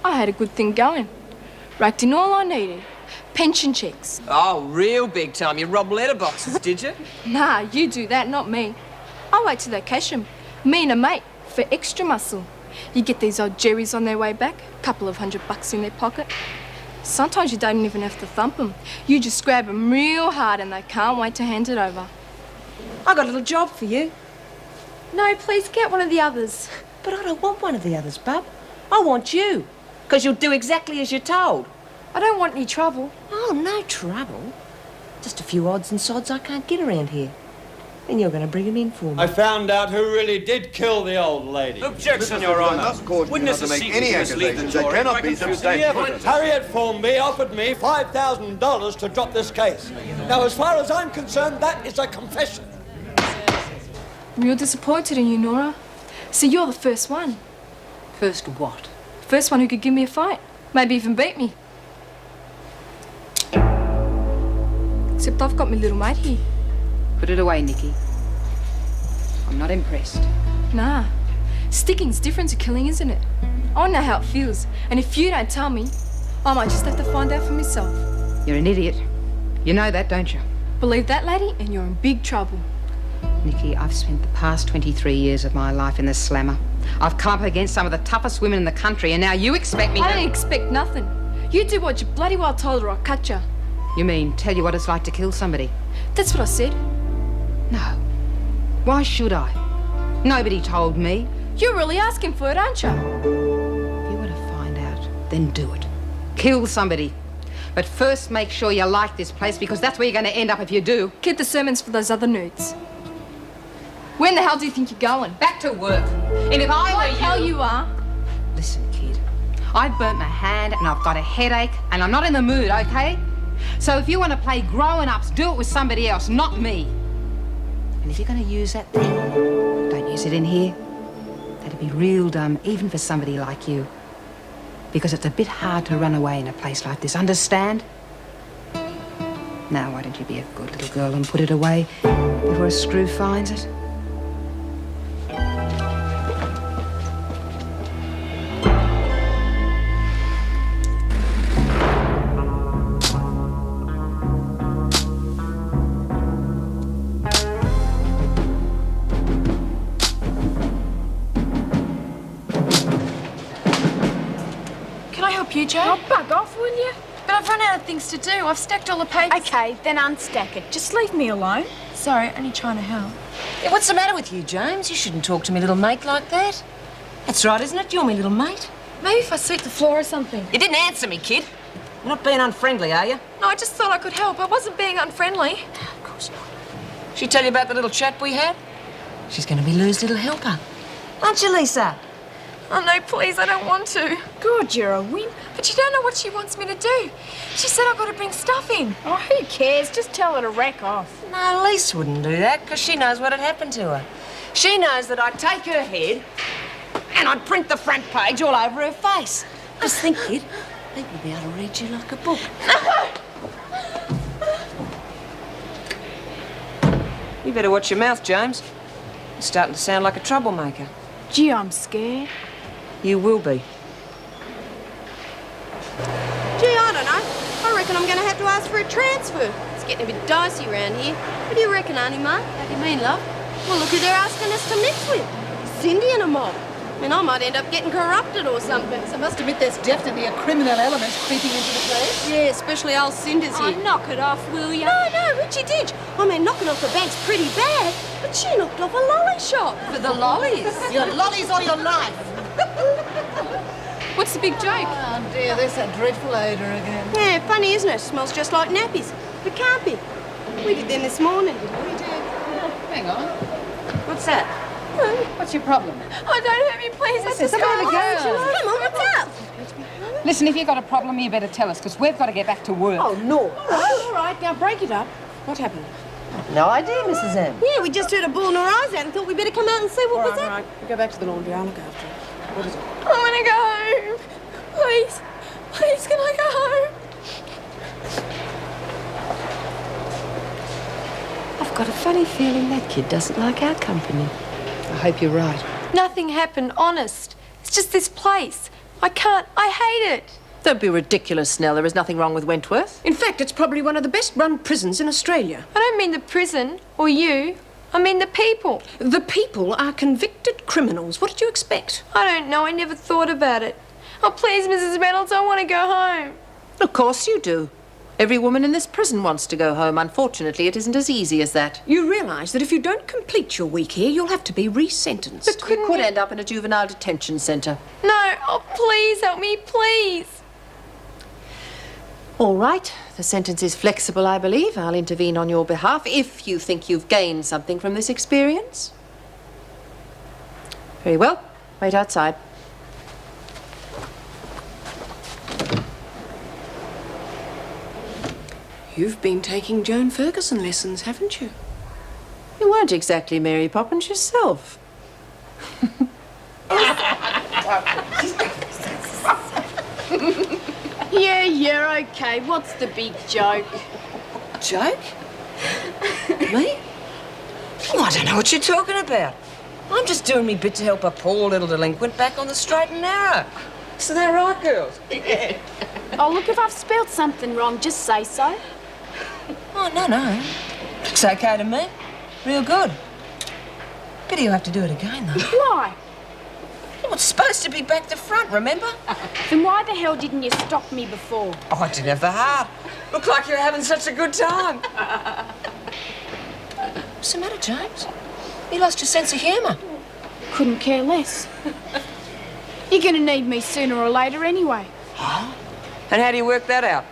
I had a good thing going. Raked in all I needed. Pension checks. Oh, real big time. You robbed letterboxes, did you? Nah, you do that, not me. I wait till they cash 'em. Me and a mate, for extra muscle. You get these old Jerrys on their way back, couple of $100 in their pocket. Sometimes you don't even have to thump 'em. You just grab 'em real hard and they can't wait to hand it over. I got a little job for you. No, please get one of the others. But I don't want one of the others, bub. I want you. Because you'll do exactly as you're told. I don't want any trouble. Oh, no trouble. Just a few odds and sods I can't get around here. And you're going to bring them in for me. I found out who really did kill the old lady. Objection, Your Honour. Witnesses make any accusations that cannot be substantiated. Harriet Formby offered me $5,000 to drop this case. Now, as far as I'm concerned, that is a confession. I'm real disappointed in you, Nora. See, you're the first one. First what? First one who could give me a fight. Maybe even beat me. Except I've got my little mate here. Put it away, Nikki. I'm not impressed. Nah. Sticking's different to killing, isn't it? I know how it feels. And if you don't tell me, I might just have to find out for myself. You're an idiot. You know that, don't you? Believe that, laddie, and you're in big trouble. Nikki, I've spent the past 23 years of my life in the slammer. I've come up against some of the toughest women in the country, and now you expect me to... I don't expect nothing. You do what you bloody well told her, I'll cut you. You mean tell you what it's like to kill somebody? That's what I said. No. Why should I? Nobody told me. You're really asking for it, aren't you? If you want to find out, then do it. Kill somebody. But first make sure you like this place, because that's where you're going to end up if you do. Keep the sermons for those other nudes. When the hell do you think you're going? Back to work. And if I were you... hell you are. Listen, kid. I've burnt my hand and I've got a headache and I'm not in the mood, okay? So if you want to play grown-ups, do it with somebody else, not me. And if you're going to use that thing, don't use it in here. That'd be real dumb, even for somebody like you. Because it's a bit hard to run away in a place like this, understand? Now, why don't you be a good little girl and put it away before a screw finds it? You, Joe? Oh, bug off, will you? But I've run out of things to do. I've stacked all the papers. Okay, then unstack it. Just leave me alone. Sorry, only trying to help. Yeah, what's the matter with you, James? You shouldn't talk to me little mate like that. That's right, isn't it? You're my little mate. Maybe if I sweep the floor or something. You didn't answer me, kid. You're not being unfriendly, are you? No, I just thought I could help. I wasn't being unfriendly. Of course not. She tell you about the little chat we had? She's going to be Lou's little helper. Aren't you, Lisa? Oh, no, please, I don't want to. Good, you're a wimp. But you don't know what she wants me to do. She said I've got to bring stuff in. Oh, who cares? Just tell her to rack off. No, Lisa wouldn't do that, because she knows what had happened to her. She knows that I'd take her head and I'd print the front page all over her face. Just think, kid, people would be able to read you like a book. You better watch your mouth, James. You're starting to sound like a troublemaker. Gee, I'm scared. You will be. Gee, I don't know. I reckon I'm going to have to ask for a transfer. It's getting a bit dicey around here. What do you reckon, Auntie Mark? How do you mean, love? Well, look who they're asking us to mix with. Cindy and a mob. I mean, I might end up getting corrupted or something. I must admit there's definitely a criminal element creeping into the place. Yeah, especially old Cinder's here. Oh, knock it off, will you? No, Richie Ditch. I mean, knocking off the bank's pretty bad, but she knocked off a lolly shop. For the lollies. Your lollies or your life. What's the big joke? Oh, dear, there's that dreadful odour again. Yeah, funny, isn't it? Smells just like nappies. But can't be. We did them this morning. We did. Hang on. What's that? What's your problem? Oh, don't hurt me, please. That's just Come on, girls. Come on, what's up? Listen, if you've got a problem, you better tell us, because we've got to get back to work. Oh, no. All right, now break it up. What happened? No idea, Mrs. M. Yeah, we just heard a bawling our eyes out and thought we'd better come out and see what was All up. right. We'll go back to the laundry. I'll look after it. What is it? I want to go home. Please. Please, can I go home? I've got a funny feeling that kid doesn't like our company. I hope you're right. Nothing happened, honest. It's just this place. I can't. I hate it. Don't be ridiculous, Nell. There is nothing wrong with Wentworth. In fact, it's probably one of the best-run prisons in Australia. I don't mean the prison or you. I mean the people. The people are convicted criminals. What did you expect? I don't know. I never thought about it. Oh, please, Mrs. Reynolds, I want to go home. Of course you do. Every woman in this prison wants to go home. Unfortunately, it isn't as easy as that. You realise that if you don't complete your week here, you'll have to be resentenced. But you could end up in a juvenile detention centre. No. Oh, please help me, please. All right. The sentence is flexible, I believe. I'll intervene on your behalf if you think you've gained something from this experience. Very well. Wait outside. You've been taking Joan Ferguson lessons, haven't you? You weren't exactly Mary Poppins yourself. Yeah, okay. What's the big joke? Joke? Me? Oh, I don't know what you're talking about. I'm just doing me bit to help a poor little delinquent back on the straight and narrow. Isn't that right, girls? Oh, look, if I've spelled something wrong, just say so. Oh, no. Looks okay to me. Real good. Pity you have to do it again, though. Why? Well, it's supposed to be back to front, remember? Then why the hell didn't you stop me before? Oh, I didn't have the heart. Looked like you were having such a good time. What's the matter, James? You lost your sense of humour. Couldn't care less. You're going to need me sooner or later anyway. Huh? And how do you work that out?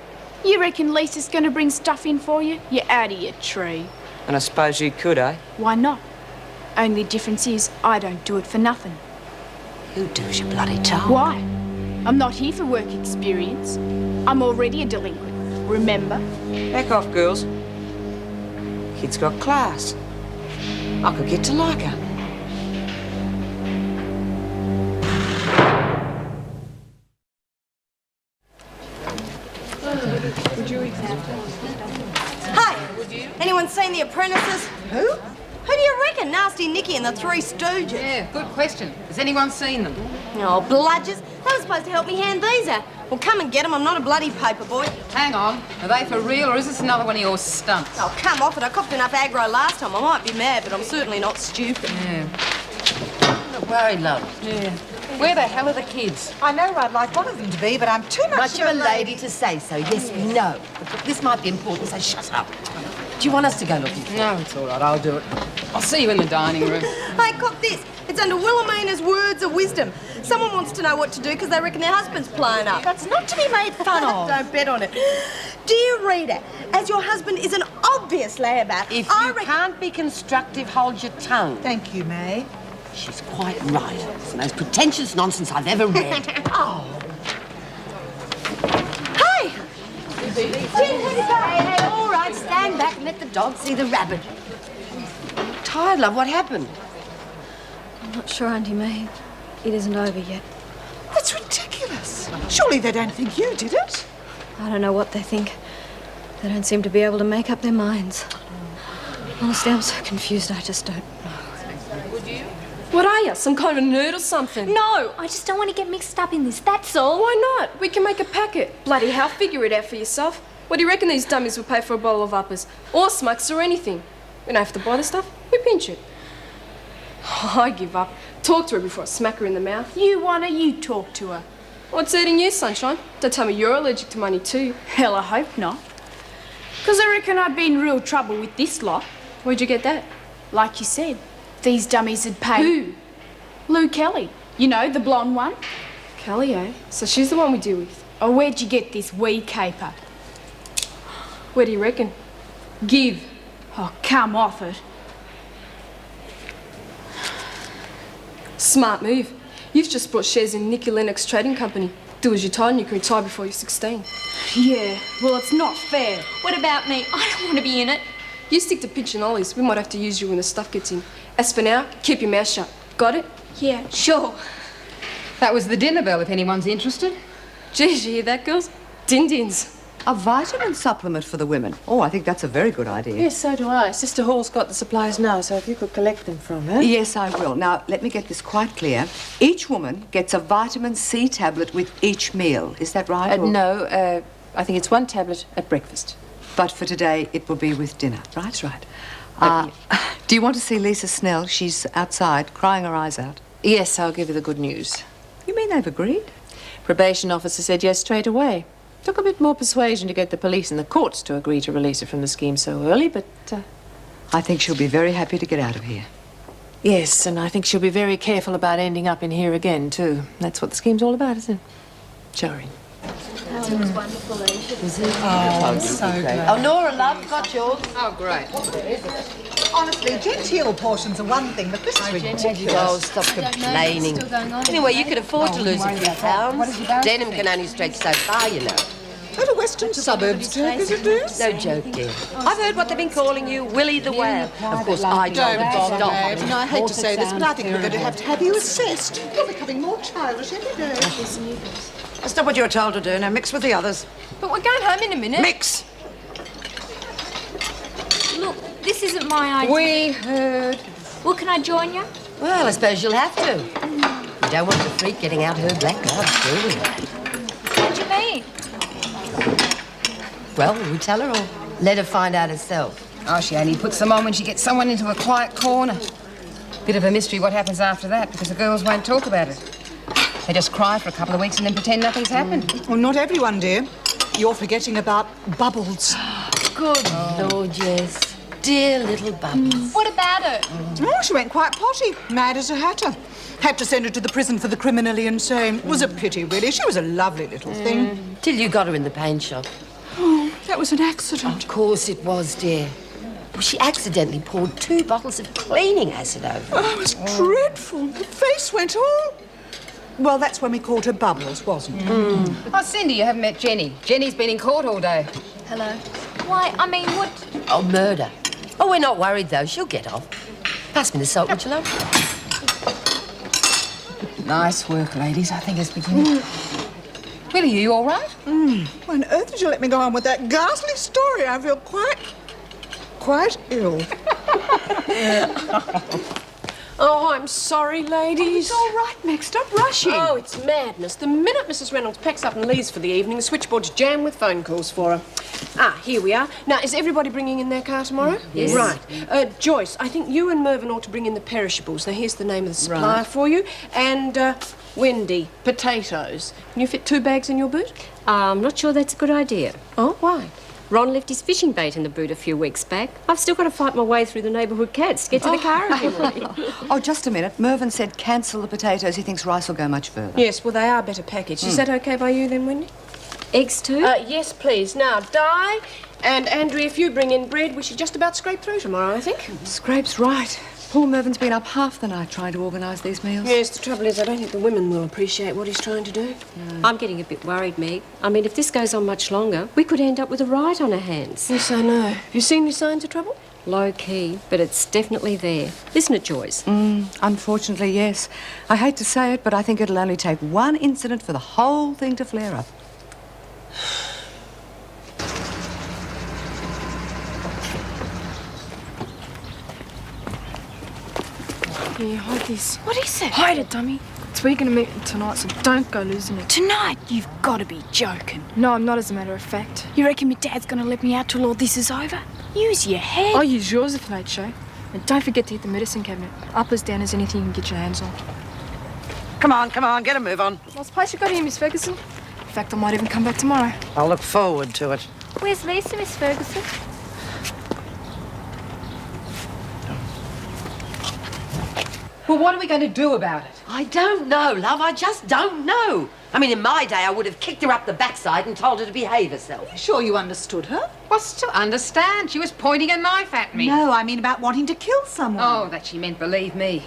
You reckon Lisa's going to bring stuff in for you? You're out of your tree. And I suppose you could, eh? Why not? Only difference is I don't do it for nothing. You do as you're bloody told. Why? I'm not here for work experience. I'm already a delinquent, remember? Back off, girls. Kid's got class. I could get to like her. Hi! Anyone seen The Apprentices? Who? Who do you reckon? Nasty Nicky and the Three Stooges. Yeah, good question. Has anyone seen them? Oh, bludgers. They were supposed to help me hand these out. Well, come and get them. I'm not a bloody paper boy. Hang on. Are they for real or is this another one of your stunts? Oh, come off it. I copped enough aggro last time. I might be mad, but I'm certainly not stupid. Yeah. Don't worry, love. Yeah. Where the hell are the kids? I know I'd like one of them to be, but I'm too much Much of a lady to say so. Yes, we know. But this might be important, so shut up. Do you want us to go looking? No, it's all right. I'll do it. I'll see you in the dining room. Hey, cop this. It's under Wilhelmina's Words of Wisdom. Someone wants to know what to do because they reckon their husband's playing up. That's not to be made fun of. Don't bet on it. Dear reader, as your husband is an obvious layabout, If you can't be constructive, hold your tongue. Thank you, May. She's quite right. It's the most pretentious nonsense I've ever read. Oh. Hey! Hey, all right, stand back and let the dog see the rabbit. Tired, love. What happened? I'm not sure, Auntie May. It isn't over yet. That's ridiculous. Surely they don't think you did it. I don't know what they think. They don't seem to be able to make up their minds. Honestly, I'm so confused, I just don't know. What are you, some kind of a nerd or something? No, I just don't want to get mixed up in this, that's all. Why not? We can make a packet. Bloody hell, figure it out for yourself. What do you reckon these dummies will pay for a bottle of uppers? Or smokes or anything? We don't have to buy the stuff, we pinch it. Oh, I give up. Talk to her before I smack her in the mouth. You wanna, you talk to her. What's eating you, Sunshine? Don't tell me you're allergic to money too. Hell, I hope not. 'Cause I reckon I'd be in real trouble with this lot. Where'd you get that? Like you said, these dummies would pay... Who? Lou Kelly. You know, the blonde one. Kelly, eh? So she's the one we deal with. Oh, where'd you get this wee caper? Where do you reckon? Give. Oh, come off it. Smart move. You've just bought shares in Nicky Lennox Trading Company. Do as you're told and you can retire before you're 16. Yeah, well, it's not fair. What about me? I don't want to be in it. You stick to pitch and ollies. We might have to use you when the stuff gets in. As for now, keep your mouth shut. Got it? Yeah, sure. That was the dinner bell, if anyone's interested. Geez, you hear that, girls? Din-dins. A vitamin supplement for the women. Oh, I think that's a very good idea. Yes, so do I. Sister Hall's got the supplies now, so if you could collect them from her. Yes, I will. Now, let me get this quite clear. Each woman gets a vitamin C tablet with each meal. Is that right? No, I think it's one tablet at breakfast. But for today, it will be with dinner, right? That's right. Do you want to see Lisa Snell? She's outside, crying her eyes out. Yes, I'll give you the good news. You mean they've agreed? Probation officer said yes straight away. Took a bit more persuasion to get the police and the courts to agree to release her from the scheme so early, but... I think she'll be very happy to get out of here. Yes, and I think she'll be very careful about ending up in here again, too. That's what the scheme's all about, isn't it? Show her in. Oh, it was wonderful, Aisha. Was it? Oh, so good. Oh, Nora, love, got yours. Oh, great. Honestly, genteel portions are one thing, but this is ridiculous. Oh, stop complaining. Anyway, you could afford to lose a few pounds. Denim can only stretch so far, you know. Go to western suburbs, Turk, is it, Bruce? No joke, dear. I've heard what they've been calling you, Willie the Whale. Of course, I Don't don't bother, stop. babes. No, I hate to say this, but I think we're going to have you assessed. You're becoming more childish every day. That's not what you were told to do. Now mix with the others. But we're going home in a minute. Mix! Look, this isn't my idea. We heard. Well, can I join you? Well, I suppose you'll have to. You don't want the freak getting out her black gloves, do we? What do you mean? Well, will we tell her or let her find out herself? Oh, she only puts them on when she gets someone into a quiet corner. Bit of a mystery what happens after that, because the girls won't talk about it. They just cry for a couple of weeks and then pretend nothing's happened. Well, not everyone, dear. You're forgetting about Bubbles. Good Lord, yes. Dear little Bubbles. What about her? Oh, she went quite potty, mad as a hatter. Had to send her to the prison for the criminally insane. It was a pity, really. She was a lovely little thing. Till you got her in the paint shop. Oh, that was an accident. Of course it was, dear. Well, she accidentally poured 2 bottles of cleaning acid over her. Oh, it was dreadful. The face went all... Well, that's when we called her Bubbles, wasn't it? Oh, Cindy, you haven't met Jenny. Jenny's been in court all day. Hello. Why, I mean, what... Oh, murder. Oh, we're not worried, though. She'll get off. Pass me the salt, would you, love? Nice work, ladies. I think it's beginning. Willie, are you all right? Why on earth did you let me go on with that ghastly story? I feel quite ill. Oh, I'm sorry, ladies. It's all right, Meg. Stop rushing. Oh, it's madness. The minute Mrs. Reynolds packs up and leaves for the evening, the switchboard's jammed with phone calls for her. Ah, here we are. Now, is everybody bringing in their car tomorrow? Yes. Right. Joyce, I think you and Mervyn ought to bring in the perishables. Now, here's the name of the supplier for you. And, Wendy, potatoes. Can you fit 2 bags in your boot? I'm not sure that's a good idea. Oh, why? Ron left his fishing bait in the boot a few weeks back. I've still got to fight my way through the neighbourhood cats to get to the car again. Oh, just a minute. Mervyn said cancel the potatoes. He thinks rice will go much further. Yes, well, they are better packaged. Is that okay by you then, Wendy? Eggs too? Yes, please. Now, Di and Andrea, if you bring in bread, we should just about scrape through tomorrow, I think. Scrape's right. Poor Mervyn's been up half the night trying to organise these meals. Yes, the trouble is I don't think the women will appreciate what he's trying to do. I'm getting a bit worried, Meg. I mean, if this goes on much longer, we could end up with a riot on our hands. Yes, I know. Have you seen any signs of trouble? Low key, but it's definitely there. Isn't it, Joyce? Unfortunately, yes. I hate to say it, but I think it'll only take one incident for the whole thing to flare up. Here, hide this. What is it? Hide it, dummy. It's where you're going to meet tonight, so don't go losing it. Tonight? You've got to be joking. No, I'm not, as a matter of fact. You reckon my dad's going to let me out till all this is over? Use your head. I'll use yours if late show. And don't forget to hit the medicine cabinet. Uppers, downers, anything you can get your hands on. Come on, get a move on. Nice place you got here, Miss Ferguson. In fact, I might even come back tomorrow. I'll look forward to it. Where's Lisa, Miss Ferguson? Well, what are we going to do about it? I don't know, love. I just don't know. I mean, in my day, I would have kicked her up the backside and told her to behave herself. Sure you understood her? What's to understand? She was pointing a knife at me. No, I mean about wanting to kill someone. Oh, that she meant, believe me.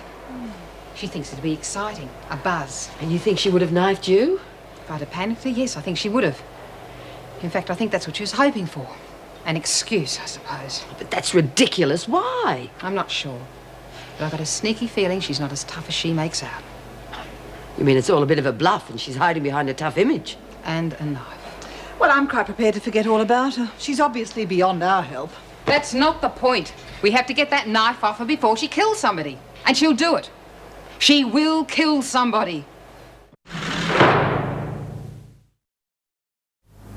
She thinks it'd be exciting, a buzz. And you think she would have knifed you? If I'd have panicked her, yes, I think she would have. In fact, I think that's what she was hoping for. An excuse, I suppose. But that's ridiculous. Why? I'm not sure. But I've got a sneaky feeling she's not as tough as she makes out. You mean it's all a bit of a bluff and she's hiding behind a tough image? And a knife. Well, I'm quite prepared to forget all about her. She's obviously beyond our help. That's not the point. We have to get that knife off her before she kills somebody. And she'll do it. She will kill somebody.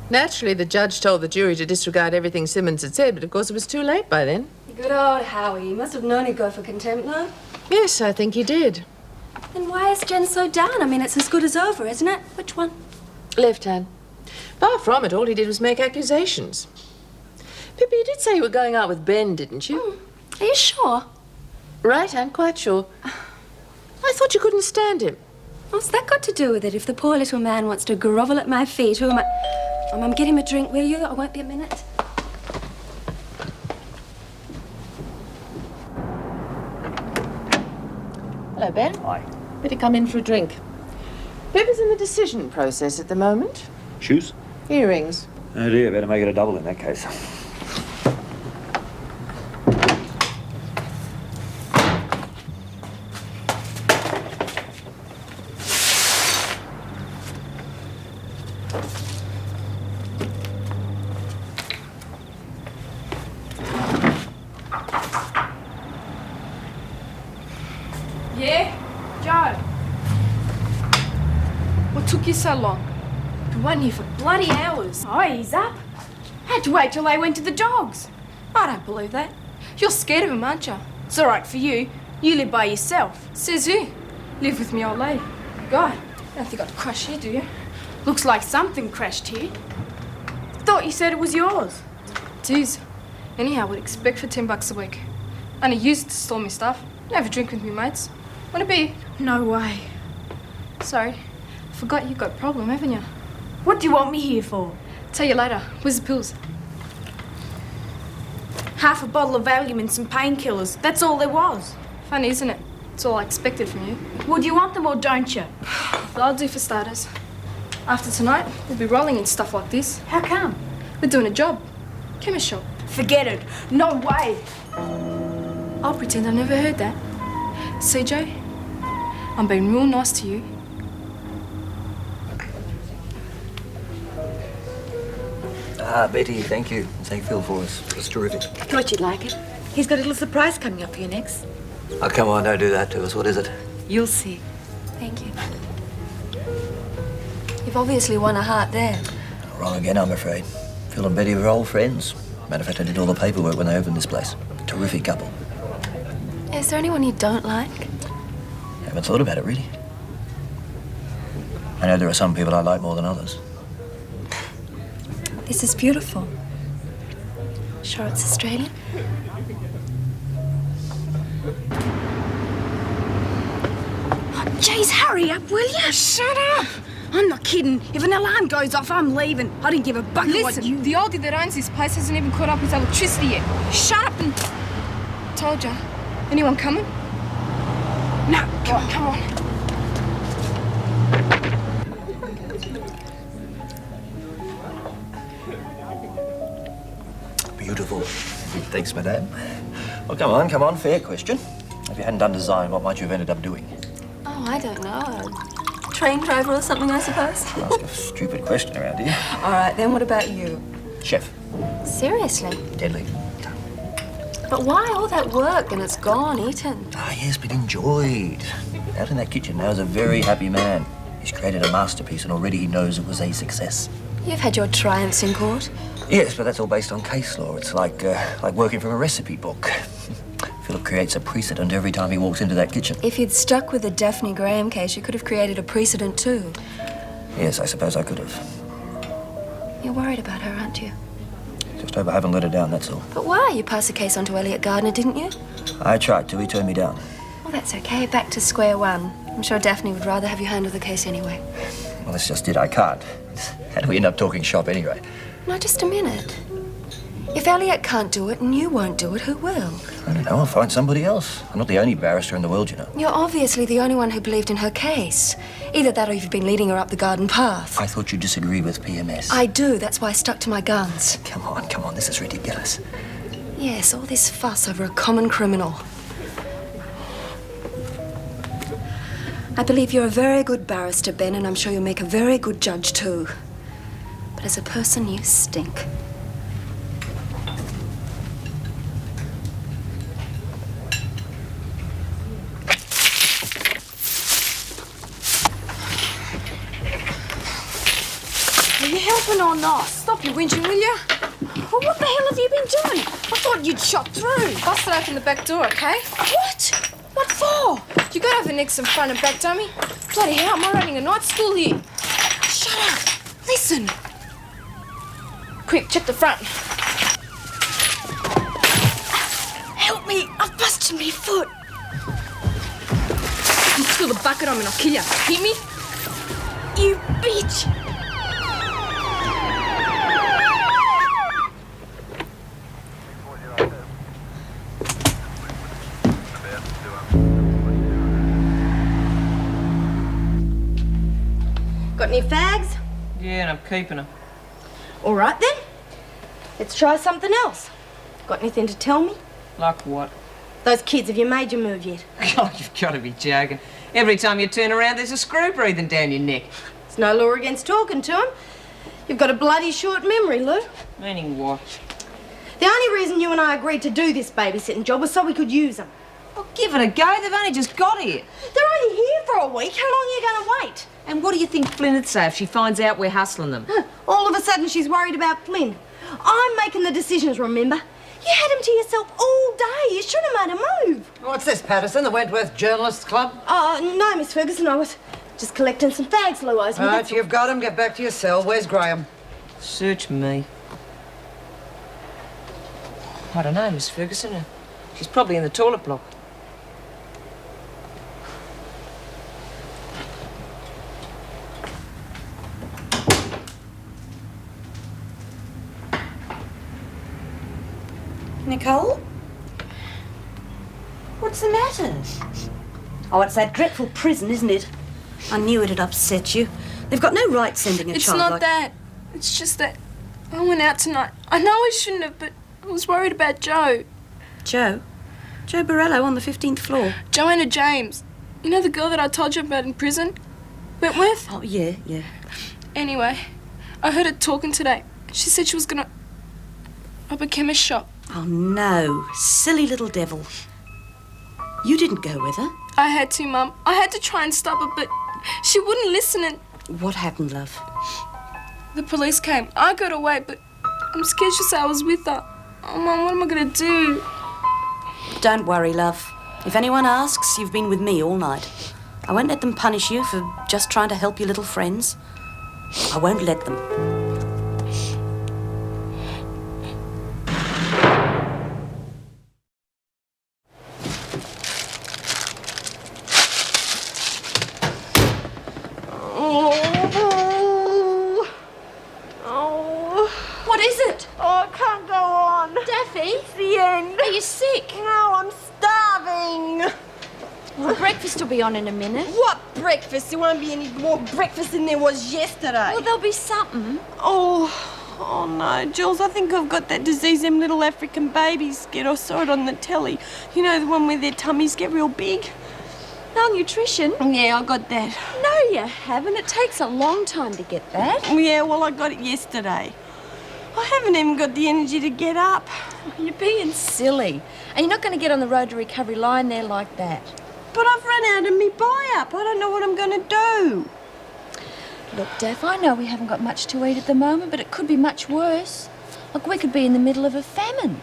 Naturally, the judge told the jury to disregard everything Simmons had said, but of course it was too late by then. Good old Howie. He must have known he'd go for contempt, no? Yes, I think he did. Then why is Jen so down? I mean, it's as good as over, isn't it? Which one? Left hand. Far from it, all he did was make accusations. Pippi, you did say you were going out with Ben, didn't you? Are you sure? Right, I'm quite sure. I thought you couldn't stand him. What's that got to do with it? If the poor little man wants to grovel at my feet, who am I... Oh, Mum, get him a drink, will you? I won't be a minute. Hello, Ben. Hi. Better come in for a drink. Pippi's in the decision process at the moment. Shoes? Earrings. Oh dear, better make it a double in that case. Yeah? Joe? What took you so long? Been waiting here for bloody hours. Oh, he's up. Had to wait till they went to the dogs. I don't believe that. You're scared of him, aren't you? It's all right for you. You live by yourself. Says who? Live with me old lady. God, you don't think I'd crush you, do you? Looks like something crashed here. Thought you said it was yours. It is. Anyhow, I would expect for $10 a week. Only used to store me stuff. Have a drink with me, mates. Want a beer? No way. Sorry. I forgot you've got a problem, haven't you? What do you want me here for? Tell you later. Where's the pills? Half a bottle of Valium and some painkillers. That's all there was. Funny, isn't it? It's all I expected from you. Well, do you want them or don't you? I'll do for starters. After tonight, we'll be rolling in stuff like this. How come? We're doing a job. Chemist shop. Forget it. No way. I'll pretend I never heard that. CJ, I'm being real nice to you. Ah, Betty, thank you. Thank Phil for us. It's terrific. Thought you'd like it. He's got a little surprise coming up for you next. Oh, come on, don't do that to us. What is it? You'll see. Thank you. You've obviously won a heart there. Wrong again, I'm afraid. Phil and Betty were old friends. Matter of fact, I did all the paperwork when they opened this place. Terrific couple. Is there anyone you don't like? Haven't thought about it, really. I know there are some people I like more than others. This is beautiful. Sure it's Australian? Oh, jeez, hurry up, will you? Shut up! I'm not kidding. If an alarm goes off, I'm leaving. I didn't give a bucket what Listen, you... the oldie that owns this place hasn't even caught up his electricity yet. Shut up and... Told ya. Anyone coming? No, come on. Beautiful. Thanks, madame. Well, come on. Fair question. If you hadn't done design, what might you have ended up doing? Oh, I don't know. A train driver or something, I suppose. Ask a stupid question around here. All right, then what about you? Chef. Seriously? Deadly. But why all that work and it's gone, eaten? Ah, yes, but enjoyed. Out in that kitchen now is a very happy man. He's created a masterpiece and already he knows it was a success. You've had your triumphs in court. Yes, but that's all based on case law. It's like working from a recipe book. Philip creates a precedent every time he walks into that kitchen. If you'd stuck with the Daphne Graham case, you could have created a precedent too. Yes, I suppose I could have. You're worried about her, aren't you? Just hope I haven't let her down, that's all. But why? You passed the case on to Elliot Gardner, didn't you? I tried to, he turned me down. Well, that's okay. Back to square one. I'm sure Daphne would rather have you handle the case anyway. Well, that's just it, I can't. How do we end up talking shop anyway? No, just a minute. If Elliot can't do it and you won't do it, who will? I don't know, I'll find somebody else. I'm not the only barrister in the world, you know. You're obviously the only one who believed in her case. Either that or you've been leading her up the garden path. I thought you disagreed with PMS. I do. That's why I stuck to my guns. Come on, this is ridiculous. Yes, all this fuss over a common criminal. I believe you're a very good barrister, Ben, and I'm sure you'll make a very good judge too. But as a person, you stink. Are you helping or not? Stop your whinging, will you? Well, what the hell have you been doing? I thought you'd shot through. Busted open the back door, okay? What? What for? You gotta have a nix in front and back, dummy. Bloody hell, am I running a night school here? Shut up. Listen. Quick, check the front. Help me. I've busted my foot. You spill the bucket on me and I'll kill you. Hear me? You bitch. Got any fags? Yeah, and I'm keeping them. All right then. Let's try something else. Got anything to tell me? Like what? Those kids, have you made your move yet? Oh, you've got to be joking. Every time you turn around, there's a screw breathing down your neck. There's no law against talking to them. You've got a bloody short memory, Lou. Meaning what? The only reason you and I agreed to do this babysitting job was so we could use them. Well, give it a go. They've only just got here. They're only here for a week. How long are you going to wait? And what do you think Flynn would say if she finds out we're hustling them? All of a sudden she's worried about Flynn. I'm making the decisions, remember? You had him to yourself all day. You should have made a move. What's this, Patterson? The Wentworth Journalists Club? No, Miss Ferguson. I was just collecting some fags, Lou owes me. Right, you've got him. Get back to your cell. Where's Graham? Search me. I don't know, Miss Ferguson. She's probably in the toilet block. Nicole? What's the matter? Oh, it's that dreadful prison, isn't it? I knew it'd upset you. They've got no right sending a It's child not like... that. It's just that I went out tonight. I know I shouldn't have, but I was worried about Joe. Joe? Joe Borello on the 15th floor. Joanna James. You know the girl that I told you about in prison? Wentworth? Oh, yeah. Anyway, I heard her talking today. She said she was gonna rob a chemist shop. Oh, no. Silly little devil. You didn't go with her. I had to, Mum. I had to try and stop her, but she wouldn't listen and... What happened, love? The police came. I got away, but I'm scared she'll say I was with her. Oh, Mum, what am I gonna do? Don't worry, love. If anyone asks, you've been with me all night. I won't let them punish you for just trying to help your little friends. I won't let them. What is it? Oh, I can't go on. Daffy? It's the end. Are you sick? No, I'm starving. Well, breakfast will be on in a minute. What breakfast? There won't be any more breakfast than there was yesterday. Well, there'll be something. Oh no, Jules, I think I've got that disease them little African babies get. I saw it on the telly. You know, the one where their tummies get real big? Malnutrition? Yeah, I got that. No, you haven't. It takes a long time to get that. Yeah, well, I got it yesterday. I haven't even got the energy to get up. You're being silly. And you're not going to get on the road to recovery lying there like that. But I've run out of me buy-up. I don't know what I'm going to do. Look, Daff, I know we haven't got much to eat at the moment, but it could be much worse. Look, we could be in the middle of a famine.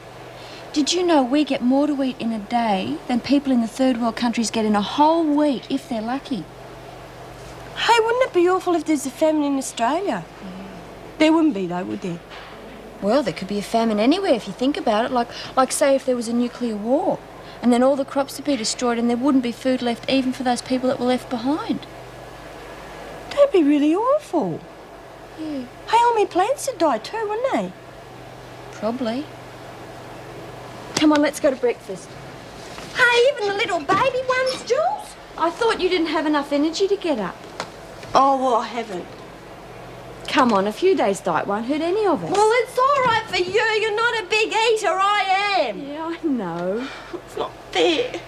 Did you know we get more to eat in a day than people in the third world countries get in a whole week, if they're lucky? Hey, wouldn't it be awful if there's a famine in Australia? There wouldn't be, though, would there? Well, there could be a famine anywhere if you think about it. Like say, if there was a nuclear war, and then all the crops would be destroyed and there wouldn't be food left even for those people that were left behind. That'd be really awful. Yeah. Hey, all my plants would die too, wouldn't they? Probably. Come on, let's go to breakfast. Hey, even the little baby ones, Jules? I thought you didn't have enough energy to get up. Oh, well, I haven't. Come on, a few days' diet won't hurt any of us. Well, it's all right for you. You're not a big eater. I am. Yeah, I know. It's not fair.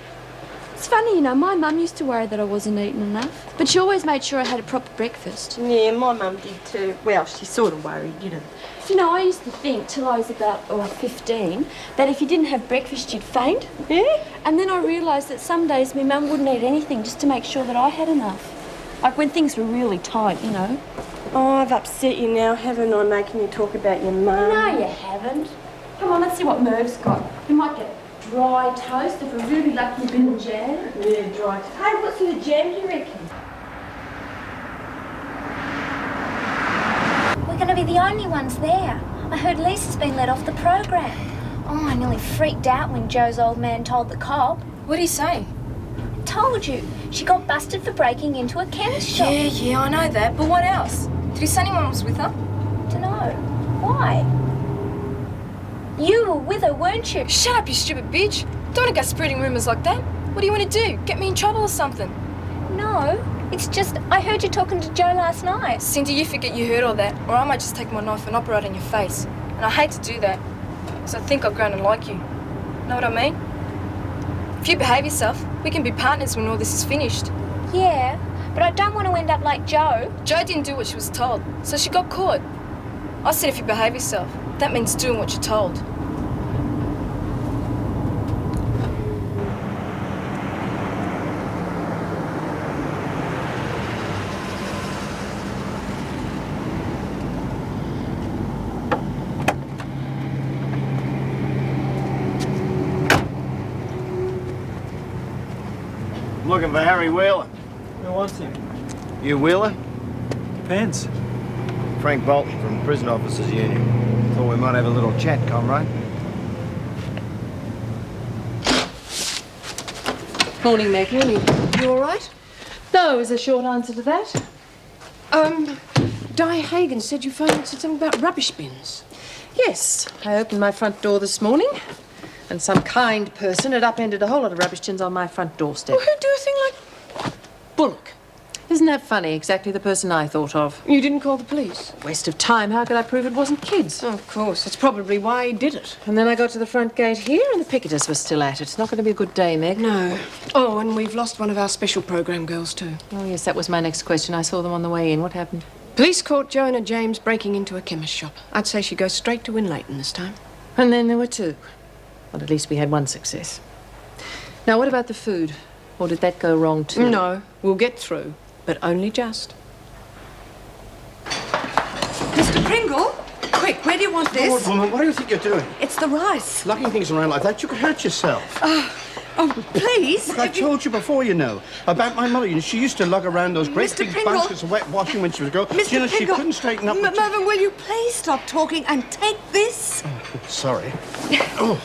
It's funny, you know, my mum used to worry that I wasn't eating enough, but she always made sure I had a proper breakfast. Yeah, my mum did too. Well, she sort of worried, you know. You know, I used to think till I was about 15 that if you didn't have breakfast, you'd faint. Yeah? And then I realised that some days my mum wouldn't eat anything just to make sure that I had enough. Like when things were really tight, you know. Oh, I've upset you now, haven't I, making you talk about your mum? No, you haven't. Come on, let's see what Merv's got. We might get dry toast if we're really lucky, a bit of jam. Yeah, dry toast. Hey, what sort of jam do you reckon? We're going to be the only ones there. I heard Lisa's been let off the program. Oh, I nearly freaked out when Joe's old man told the cop. What'd he say? Told you. She got busted for breaking into a chemist shop. Yeah, I know that. But what else? Did he say anyone was with her? Dunno. Why? You were with her, weren't you? Shut up, you stupid bitch. Don't want to go spreading rumours like that. What do you want to do? Get me in trouble or something? No. It's just, I heard you talking to Joe last night. Cindy, you forget you heard all that, or I might just take my knife and operate on your face. And I hate to do that, because I think I've grown to like you. Know what I mean? If you behave yourself, we can be partners when all this is finished. Yeah, but I don't want to end up like Joe. Joe didn't do what she was told, so she got caught. I said if you behave yourself, that means doing what you're told. I'm looking for Harry Wheeler. Who wants him? You Wheeler? Depends. Frank Bolton from Prison Officers Union. Thought we might have a little chat, comrade. Morning, Meg. Morning. You all right? No, is a short answer to that. Di Hagen said you phoned and said something about rubbish bins. Yes, I opened my front door this morning, and some kind person had upended a whole lot of rubbish tins on my front doorstep. Well, who'd do a thing like Bullock? Isn't that funny? Exactly the person I thought of. You didn't call the police? Waste of time. How could I prove it wasn't kids? Oh, of course. That's probably why he did it. And then I got to the front gate here, and the picketers were still at it. It's not going to be a good day, Meg. No. Oh, and we've lost one of our special program girls, too. Oh, yes, that was my next question. I saw them on the way in. What happened? Police caught Joanna James breaking into a chemist shop. I'd say she goes straight to Winlayton this time. And then there were two. Well, at least we had one success. Now, what about the food? Or did that go wrong, too? No, we'll get through, but only just. Mr. Pringle, quick, where do you want this? Lord, woman, what do you think you're doing? It's the rice. Lugging things around like that, you could hurt yourself. Oh, please. Look, I told you before, you know, about my mother. You know, she used to lug around those great Mr. big Pringle. baskets of wet washing when she was a girl. Mr. You know, she Pringle. couldn't straighten up. Mervyn, will you please stop talking and take this? Sorry. Oh.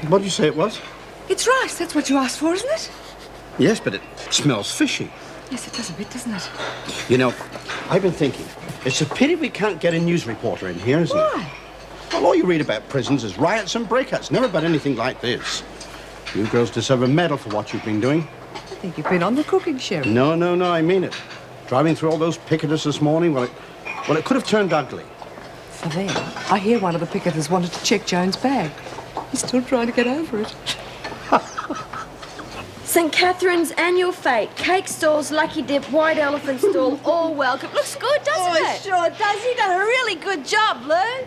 What did you say it was? It's rice. That's what you asked for, isn't it? Yes, but it smells fishy. Yes, it does a bit, doesn't it? You know, I've been thinking, it's a pity we can't get a news reporter in here, isn't it? Why? Well, all you read about prisons is riots and breakouts, never about anything like this. You girls deserve a medal for what you've been doing. I think you've been on the cooking, Sheriff. No, I mean it. Driving through all those picketers this morning, well, it could have turned ugly. For them, I hear one of the picketers wanted to check Joan's bag. He's still trying to get over it. St. Catherine's annual fete, cake stalls, lucky dip, white elephant stall, all welcome. Looks good, doesn't it? Sure does. You've done a really good job, Lou.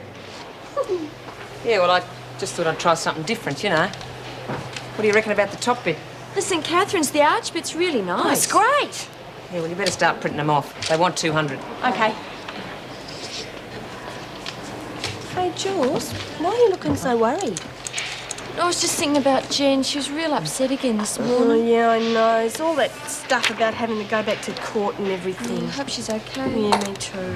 Yeah, well, I just thought I'd try something different, you know. What do you reckon about the top bit? The St. Catherine's, the arch bit's really nice. Oh, it's great. Yeah, well, you better start printing them off. They want 200. Okay. Hey, Jules, why are you looking so worried? I was just thinking about Jen. She was real upset again this Oh, morning. yeah, I know. It's all that stuff about having to go back to court and everything. I hope she's okay. Yeah, me too.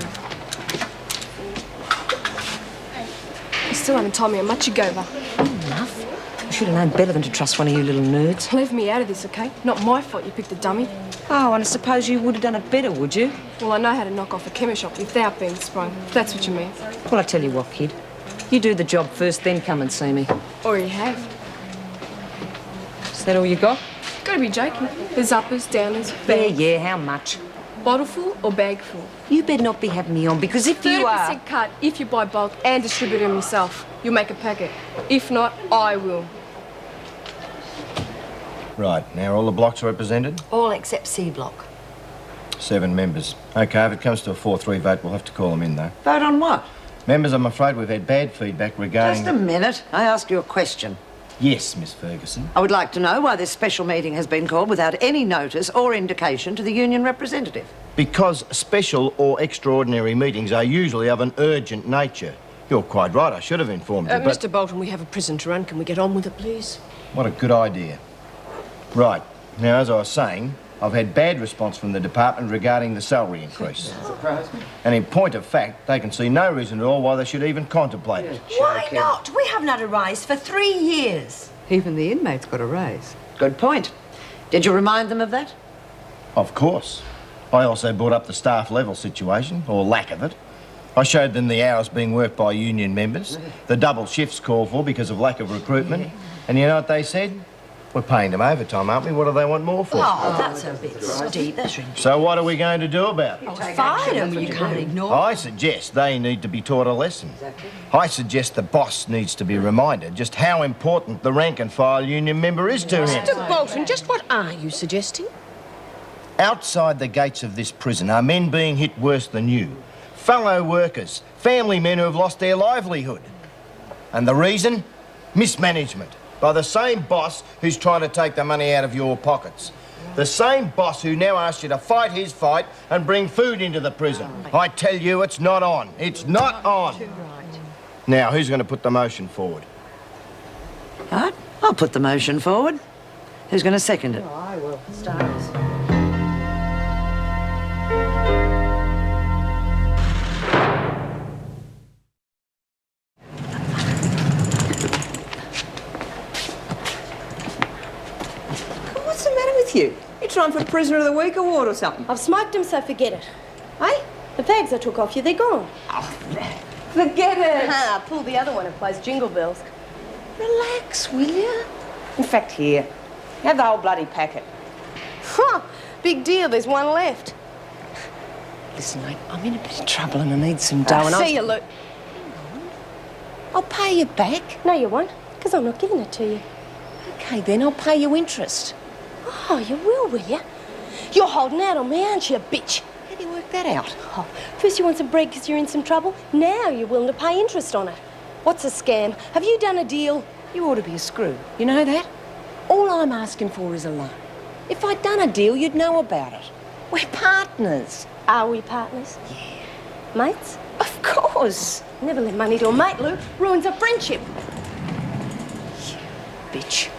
You still haven't told me how much you gave her. Enough. You should have known better than to trust one of you little nerds. Leave me out of this, okay? Not my fault you picked a dummy. Oh, and I suppose you would have done it better, would you? Well, I know how to knock off a chemist shop without being sprung. If that's what you mean. Well, I tell you what, kid. You do the job first, then come and see me. Or you have. Is that all you got? Gotta be joking. There's uppers, downers, Yeah, bags. yeah, how much? Bottleful or bagful? You better not be having me on, because if you 30% are... cut if you buy bulk and distribute them yourself. You'll make a packet. If not, I will. Right, now all the blocks are represented? All except C block. 7 members. OK, if it comes to a 4-3 vote, we'll have to call them in, though. Vote on what? Members, I'm afraid we've had bad feedback regarding... Just a minute. I asked you a question. Yes, Miss Ferguson. I would like to know why this special meeting has been called without any notice or indication to the union representative. Because special or extraordinary meetings are usually of an urgent nature. You're quite right, I should have informed you, but... Mr. Bolton, we have a prison to run. Can we get on with it, please? What a good idea. Right, now, as I was saying, I've had bad response from the department regarding the salary increase. And in point of fact, they can see no reason at all why they should even contemplate it. Why not? We haven't had a rise for 3 years. Even the inmates got a raise. Good point. Did you remind them of that? Of course. I also brought up the staff level situation, or lack of it. I showed them the hours being worked by union members, the double shifts called for because of lack of recruitment, and you know what they said? We're paying them overtime, aren't we? What do they want more for? Oh, that's a bit steep. That's ridiculous. So what are we going to do about it? Fire them. You can't ignore. I suggest they need to be taught a lesson. I suggest the boss needs to be reminded just how important the rank and file union member is to him. Mr. Bolton, just what are you suggesting? Outside the gates of this prison are men being hit worse than you. Fellow workers, family men who have lost their livelihood. And the reason? Mismanagement. By the same boss who's trying to take the money out of your pockets. The same boss who now asks you to fight his fight and bring food into the prison. I tell you, it's not on. It's not on. Now, who's going to put the motion forward? All right, I'll put the motion forward. Who's going to second it? Oh, I will. Stars. What's the matter with you? You trying for a Prisoner of the Week award or something? I've smoked them, so forget it. Hey? The fags I took off you, they're gone. Forget it. Ah, pull the other one and plays Jingle Bells. Relax, will you? In fact, here, have the whole bloody packet. Huh, big deal, there's one left. Listen, mate, I'm in a bit of trouble and I need some dough. and See you, Luke. I'll pay you back. No, you won't, because I'm not giving it to you. Okay, then I'll pay you interest. Oh, you will you? You're holding out on me, aren't you, bitch? How do you work that out? Oh, first you want some bread because you're in some trouble. Now you're willing to pay interest on it. What's a scam? Have you done a deal? You ought to be a screw. You know that? All I'm asking for is a loan. If I'd done a deal, you'd know about it. We're partners. Are we partners? Yeah. Mates? Of course. Never lend money to a mate, Luke. Ruins a friendship. Bitch.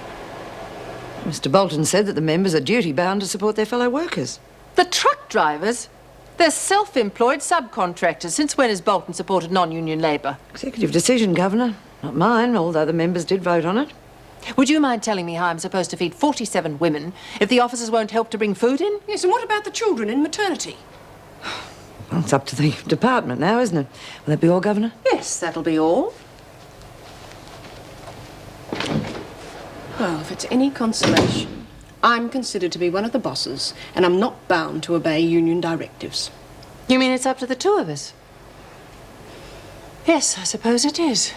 Mr. Bolton said that the members are duty-bound to support their fellow workers. The truck drivers? They're self-employed subcontractors. Since when has Bolton supported non-union labour? Executive decision, Governor. Not mine, although the members did vote on it. Would you mind telling me how I'm supposed to feed 47 women if the officers won't help to bring food in? Yes, and what about the children in maternity? Well, it's up to the department now, isn't it? Will that be all, Governor? Yes, that'll be all. Well, if it's any consolation, I'm considered to be one of the bosses, and I'm not bound to obey union directives. You mean it's up to the two of us? Yes, I suppose it is.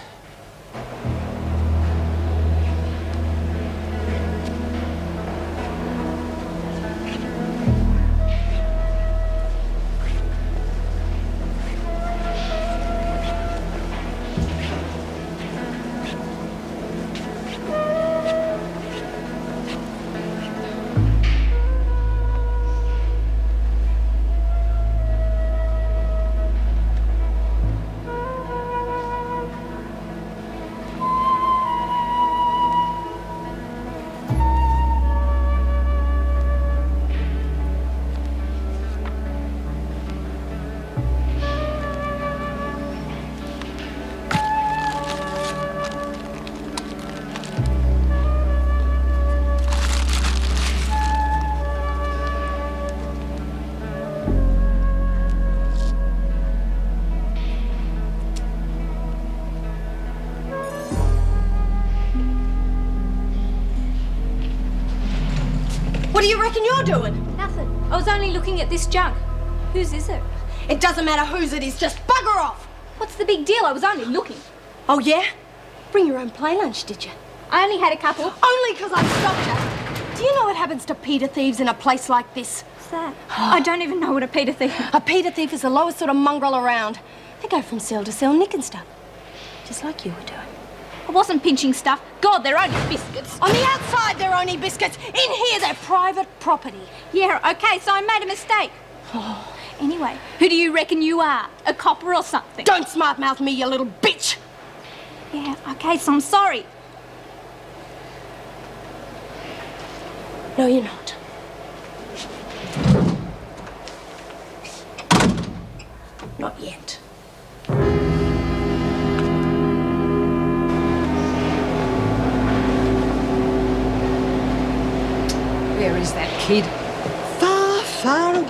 What do you reckon you're doing? Nothing. I was only looking at this jug. Whose is it? It doesn't matter whose it is, just bugger off! What's the big deal? I was only looking. Oh, yeah? Bring your own play lunch, did you? I only had a couple. Only because I stopped you. Do you know what happens to Peter thieves in a place like this? What's that? I don't even know what a Peter thief is. A Peter thief is the lowest sort of mongrel around. They go from cell to cell nicking stuff. Just like you were doing. I wasn't pinching stuff. God, they're only biscuits. On the outside, they're only biscuits. In here, they're private property. Yeah, okay, so I made a mistake. Anyway, who do you reckon you are? A copper or something? Don't smart-mouth me, you little bitch! Yeah, okay, so I'm sorry. No, you're not. Not yet. Where is that kid? Far, far away.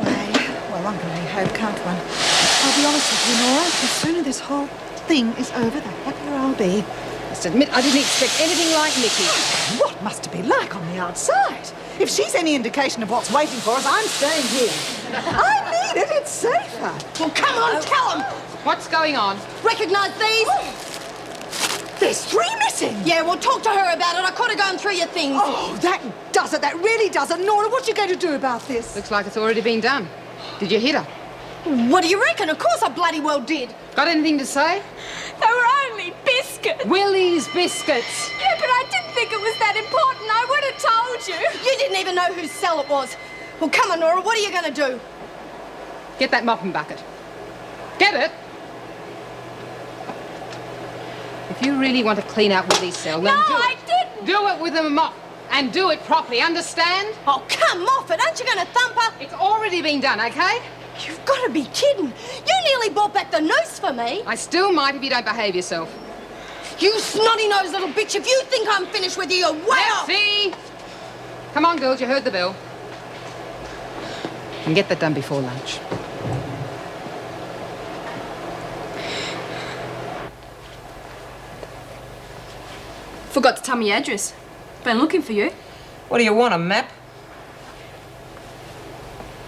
Well, one can only hope, can't one? I'll be honest with you, Nora. The sooner this whole thing is over, the happier I'll be. I must admit, I didn't expect anything like Nikki. What must it be like on the outside? If she's any indication of what's waiting for us, I'm staying here. I need it. It's safer. Well, come on, tell them. What's going on? Recognise these? There's 3 missing. Yeah, well, talk to her about it. I could have gone through your things. Oh, that does it. That really does it. Nora, what you going to do about this? Looks like it's already been done. Did you hit her? What do you reckon? Of course I bloody well did. Got anything to say? They were only biscuits. Willie's biscuits. Yeah, but I didn't think it was that important. I would have told you. You didn't even know whose cell it was. Well, come on, Nora, what are you going to do? Get that mopping bucket. Get it? If you really want to clean out Willie's cell, then do it. I didn't. Do it with a mop. And do it properly, understand? Oh, come off it. Aren't you going to thump her? It's already been done, okay? You've got to be kidding. You nearly brought back the noose for me. I still might if you don't behave yourself. You snotty-nosed little bitch. If you think I'm finished with you, you're way off. See? Come on, girls, you heard the bell. And get that done before lunch. Forgot to tell me your address. Been looking for you. What do you want, a map?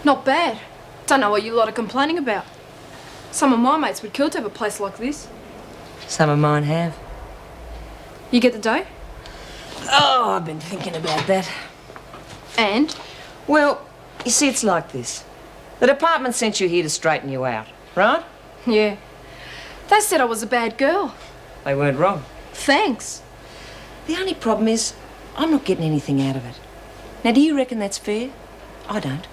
Not bad. Don't know what you lot are complaining about. Some of my mates would kill to have a place like this. Some of mine have. You get the dough? Oh, I've been thinking about that. And? Well, you see, it's like this. The department sent you here to straighten you out, right? Yeah. They said I was a bad girl. They weren't wrong. Thanks. The only problem is, I'm not getting anything out of it. Now, do you reckon that's fair? I don't.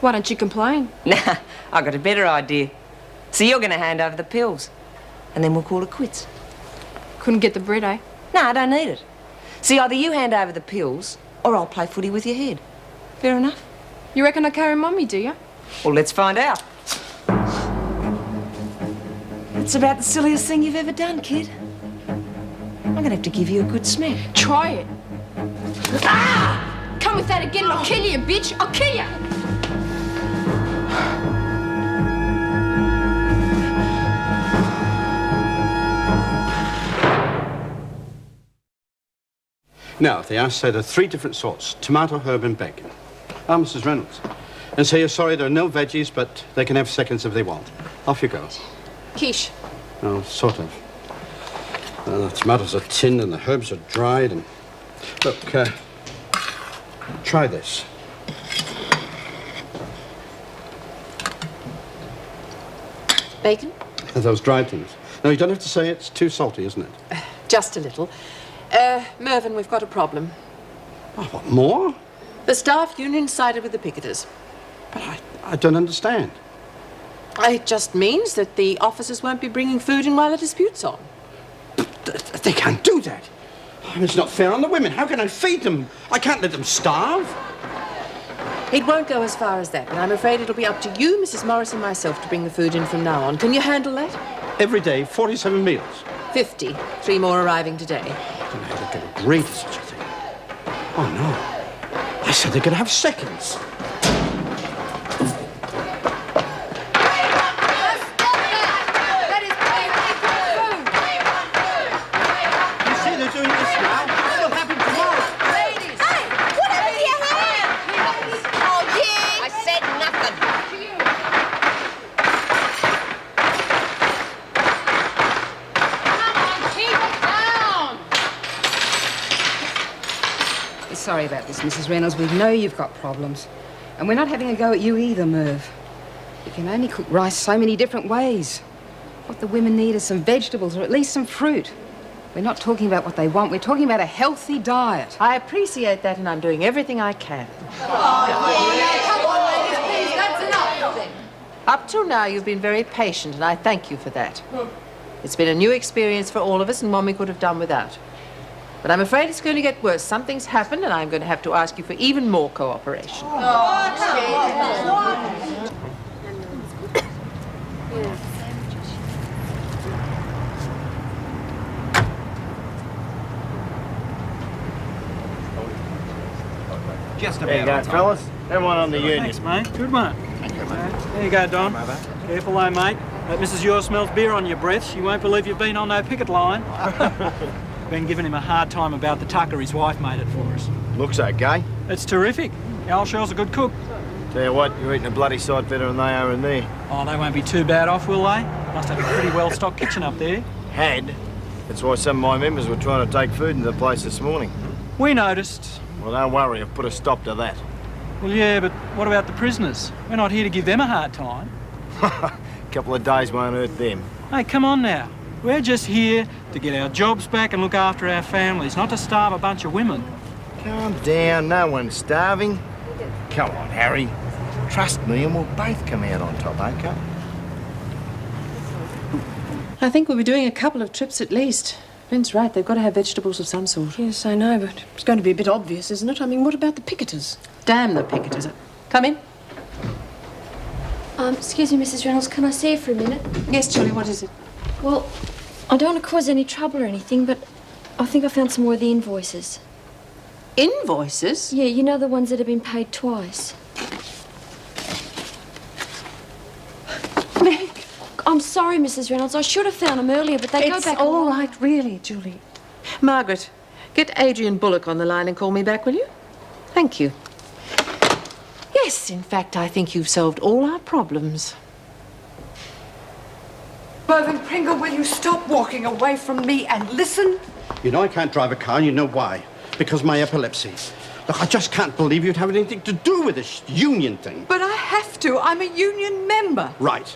Why don't you complain? Nah, I got a better idea. So you're going to hand over the pills, and then we'll call it quits. Couldn't get the bread, eh? No, I don't need it. See, either you hand over the pills, or I'll play footy with your head. Fair enough? You reckon I carry Mummy, do you? Well, let's find out. It's about the silliest thing you've ever done, kid. I'm going to have to give you a good smack. Try it. Ah! Come with that again and I'll kill you, bitch. I'll kill you. Now, they are said of 3 different sorts, tomato, herb and bacon. Ah, Mrs. Reynolds. And say you're sorry there are no veggies, but they can have seconds if they want. Off you go. Quiche. Oh, sort of. The tomatoes are tinned and the herbs are dried and... Look, try this. Bacon? Those dried things. No, you don't have to say it's too salty, isn't it? Just a little. Mervyn, we've got a problem. Oh, what, more? The staff union sided with the picketers. But I don't understand. It just means that the officers won't be bringing food in while the dispute's on. They can't do that. It's not fair on the women. How can I feed them? I can't let them starve. It won't go as far as that, but I'm afraid it'll be up to you, Mrs. Morris, and myself to bring the food in from now on. Can you handle that? Every day, 47 meals. 50. 3 more arriving today. I don't know how they can agree to such a thing. Oh, no. I said they could have seconds. sorry about this, Mrs. Reynolds. We know you've got problems. And we're not having a go at you either, Merv. You can only cook rice so many different ways. What the women need is some vegetables or at least some fruit. We're not talking about what they want. We're talking about a healthy diet. I appreciate that, and I'm doing everything I can. Come on, ladies, please. That's enough. Up till now, you've been very patient, and I thank you for that. It's been a new experience for all of us and one we could have done without. But I'm afraid it's going to get worse. Something's happened, and I'm going to have to ask you for even more cooperation. Just there you go, fellas. Have one on the union. Thanks, mate. Good one. There you go, Don. Careful though, mate. That Mrs. Ure smells beer on your breath. She won't believe you've been on no picket line. Been giving him a hard time about the tucker his wife made it for us. Looks okay. It's terrific. Alshel's a good cook. Tell you what, you're eating a bloody sight better than they are in there. Oh, they won't be too bad off, will they? Must have a pretty well-stocked kitchen up there. Had. That's why some of my members were trying to take food into the place this morning. We noticed. Well, don't worry, I've put a stop to that. Well, yeah, but what about the prisoners? We're not here to give them a hard time. A couple of days won't hurt them. Hey, come on now. We're just here to get our jobs back and look after our families, not to starve a bunch of women. Calm down, no one's starving. Come on, Harry. Trust me and we'll both come out on top, okay? I think we'll be doing a couple of trips at least. Lynn's right, they've got to have vegetables of some sort. Yes, I know, but it's going to be a bit obvious, isn't it? I mean, what about the picketers? Damn the picketers. Come in. Excuse me, Mrs. Reynolds, can I see you for a minute? Yes, Julie, what is it? Well, I don't want to cause any trouble or anything, but I think I found some more of the invoices. Invoices? Yeah, you know the ones that have been paid twice. Meg! I'm sorry, Mrs. Reynolds. I should have found them earlier, but they go back It's all right, really, Julie. Margaret, get Adrian Bullock on the line and call me back, will you? Thank you. Yes, in fact, I think you've solved all our problems. Mervyn Pringle, will you stop walking away from me and listen? You know I can't drive a car, and you know why. Because of my epilepsy. Look, I just can't believe you'd have anything to do with this union thing. But I have to. I'm a union member. Right.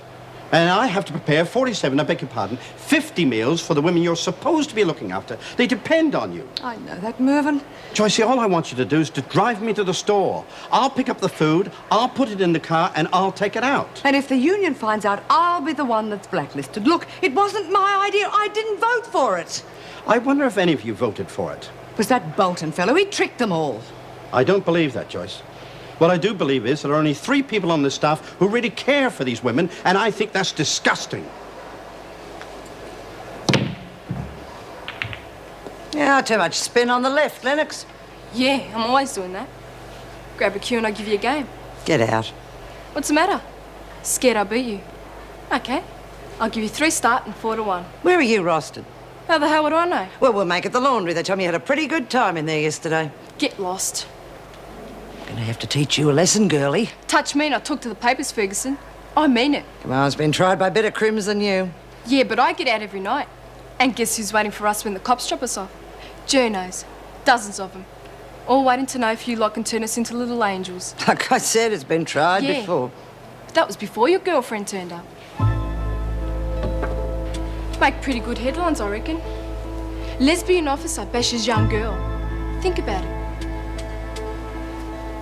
And I have to prepare 47, I beg your pardon, 50 meals for the women you're supposed to be looking after. They depend on you. I know that, Mervyn. Joycey, all I want you to do is to drive me to the store. I'll pick up the food, I'll put it in the car, and I'll take it out. And if the union finds out, I'll be the one that's blacklisted. Look, it wasn't my idea. I didn't vote for it. I wonder if any of you voted for it. It was that Bolton fellow. He tricked them all. I don't believe that, Joyce. What I do believe is there are only 3 people on the staff who really care for these women, and I think that's disgusting. Yeah, too much spin on the left, Lennox. Yeah, I'm always doing that. Grab a cue and I'll give you a game. Get out. What's the matter? Scared I'll beat you? Okay. I'll give you 3 start and 4 to 1. Where are you rostered? How the hell would I know? Well, we'll make it the laundry. They told me you had a pretty good time in there yesterday. Get lost. Gonna have to teach you a lesson, girlie. Touch me and I talk to the papers, Ferguson. I mean it. Kamar's been tried by better crims than you. Yeah, but I get out every night. And guess who's waiting for us when the cops drop us off? Journos. Dozens of them. All waiting to know if you lot can turn us into little angels. Like I said, it's been tried Yeah. before. But that was before your girlfriend turned up. Make pretty good headlines, I reckon. Lesbian officer bashes young girl. Think about it.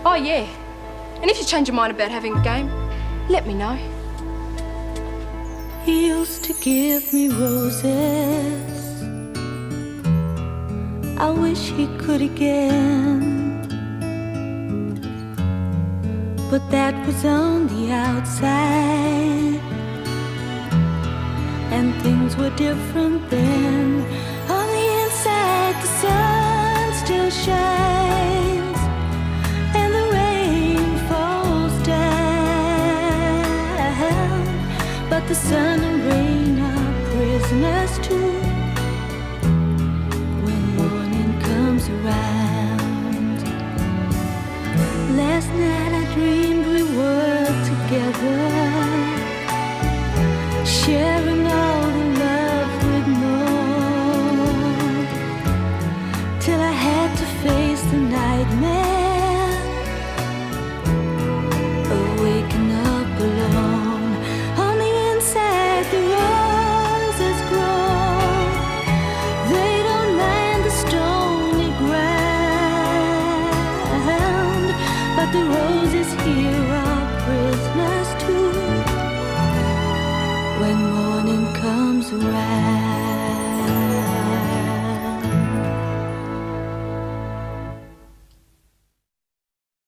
Oh, yeah. And if you change your mind about having a game, let me know. He used to give me roses. I wish he could again. But that was on the outside, and things were different then. On the inside, the sun still shines, and the rain falls down. But the sun and rain are prisoners too when morning comes around. Last night I dreamed we were together, sharing all the love we'd known, till I had to face the nightmare comes around.